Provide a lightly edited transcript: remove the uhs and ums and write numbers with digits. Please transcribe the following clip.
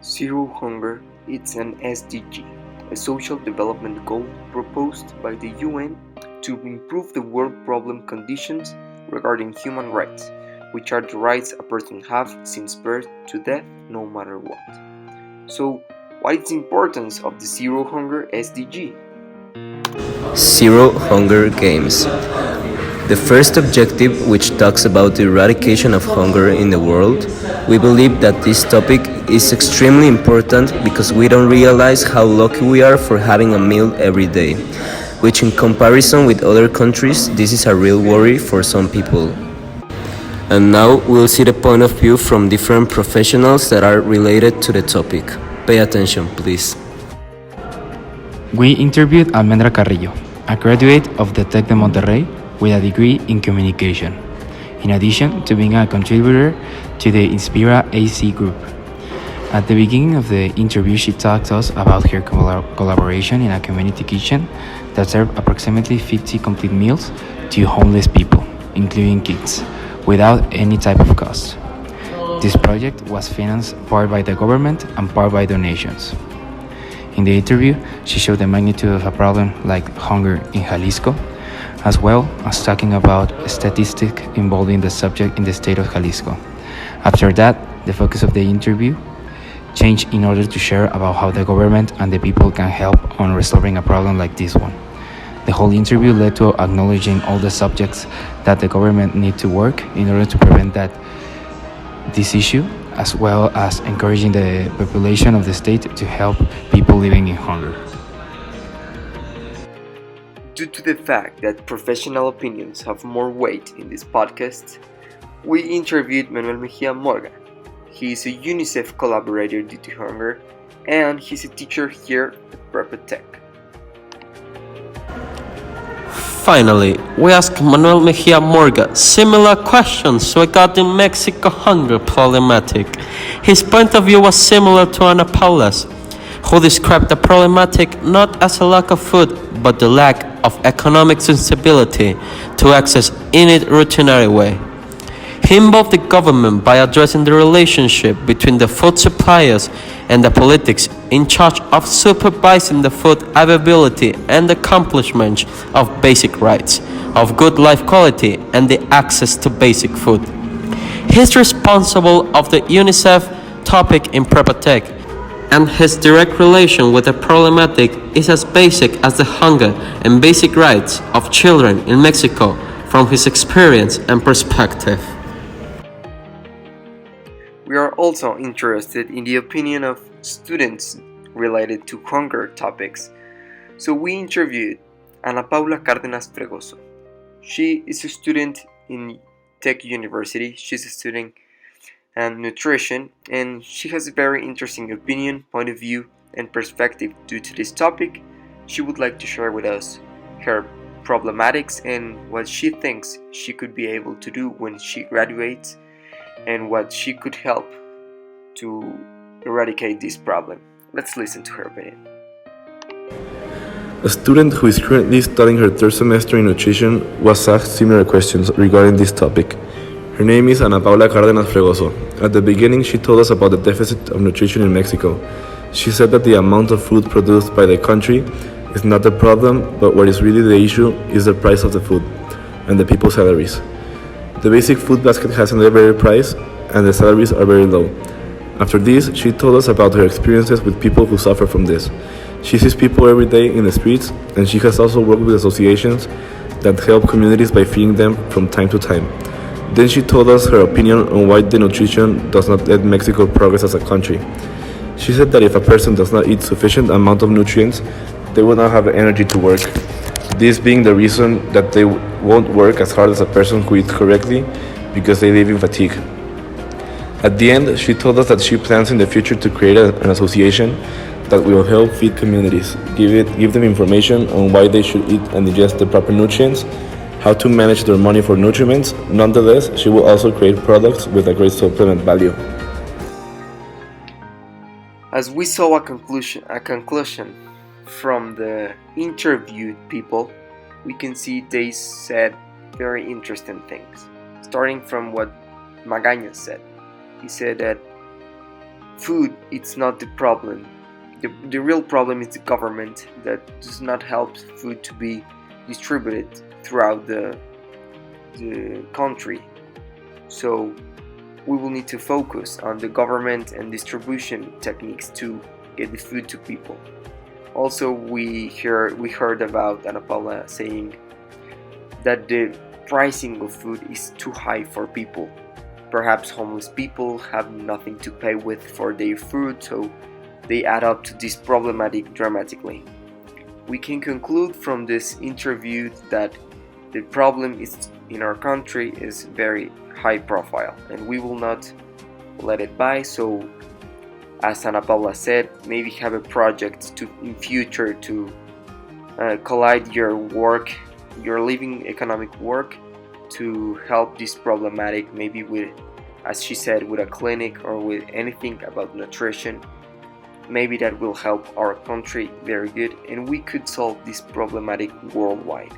Zero hunger is an SDG, a social development goal proposed by the UN to improve the world problem conditions regarding human rights, which are the rights a person has since birth to death, no matter what. So, what is the importance of the Zero Hunger SDG? Zero Hunger Games. The first objective, which talks about the eradication of hunger in the world, we believe that this topic is extremely important because we don't realize how lucky we are for having a meal every day, which in comparison with other countries, this is a real worry for some people. And now we'll see the point of view from different professionals that are related to the topic. Pay attention, please. We interviewed Almendra Carrillo, a graduate of the Tec de Monterrey with a degree in communication, in addition to being a contributor to the Inspira AC group. At the beginning of the interview, she talked to us about her collaboration in a community kitchen that served approximately 50 complete meals to homeless people, including kids, without any type of cost. This project was financed part by the government and part by donations. In the interview, she showed the magnitude of a problem like hunger in Jalisco, as well as talking about a statistic involving the subject in the state of Jalisco. After that, the focus of the interview changed in order to share about how the government and the people can help on resolving a problem like this one. The whole interview led to acknowledging all the subjects that the government need to work in order to prevent this issue, as well as encouraging the population of the state to help people living in hunger. Due to the fact that professional opinions have more weight in this podcast, we interviewed Manuel Mejia Morga. He is a UNICEF collaborator due to hunger, and he's a teacher here at Prepa Tech. Finally, we asked Manuel Mejia Morga similar questions regarding Mexico hunger problematic. His point of view was similar to Ana Paula's, who described the problematic not as a lack of food, but the lack of economic sensibility to access in a routinary way. He involved the government by addressing the relationship between the food suppliers and the politics in charge of supervising the food availability and accomplishment of basic rights, of good life quality, and the access to basic food. He is responsible of the UNICEF topic in Prepa Tech, and his direct relation with the problematic is as basic as the hunger and basic rights of children in Mexico from his experience and perspective. We are also interested in the opinion of students related to hunger topics, so we interviewed Ana Paula Cárdenas Fregoso. She is a student in Tech University. She's studying nutrition, and she has a very interesting opinion, point of view, and perspective due to this topic. She would like to share with us her problematics and what she thinks she could be able to do when she graduates, and what she could help to eradicate this problem. Let's listen to her opinion. A student who is currently studying her third semester in nutrition was asked similar questions regarding this topic. Her name is Ana Paula Cárdenas Fregoso. At the beginning, she told us about the deficit of nutrition in Mexico. She said that the amount of food produced by the country is not the problem, but what is really the issue is the price of the food and the people's salaries. The basic food basket has a very price, and the salaries are very low. After this, she told us about her experiences with people who suffer from this. She sees people every day in the streets, and she has also worked with associations that help communities by feeding them from time to time. Then she told us her opinion on why the nutrition does not let Mexico progress as a country. She said that if a person does not eat sufficient amount of nutrients, they will not have the energy to work. This being the reason that they won't work as hard as a person who eats correctly because they live in fatigue. At the end, she told us that she plans in the future to create an association that will help feed communities, give them information on why they should eat and digest the proper nutrients, how to manage their money for nutriments. Nonetheless, she will also create products with a great supplement value. As we saw a conclusion from the interviewed people, we can see they said very interesting things. Starting from what Magaña said. He said that food it's not the problem. The real problem is the government that does not help food to be distributed throughout the country. So we will need to focus on the government and distribution techniques to get the food to people. Also, we heard about Ana Paula saying that the pricing of food is too high for people. Perhaps homeless people have nothing to pay with for their food, so they add up to this problematic dramatically. We can conclude from this interview that the problem is in our country is very high profile and we will not let it by. So as Ana Paula said, maybe have a project to in future to collide your work, your living economic work, to help this problematic, maybe with, as she said, with a clinic or with anything about nutrition. Maybe that will help our country very good and we could solve this problematic worldwide.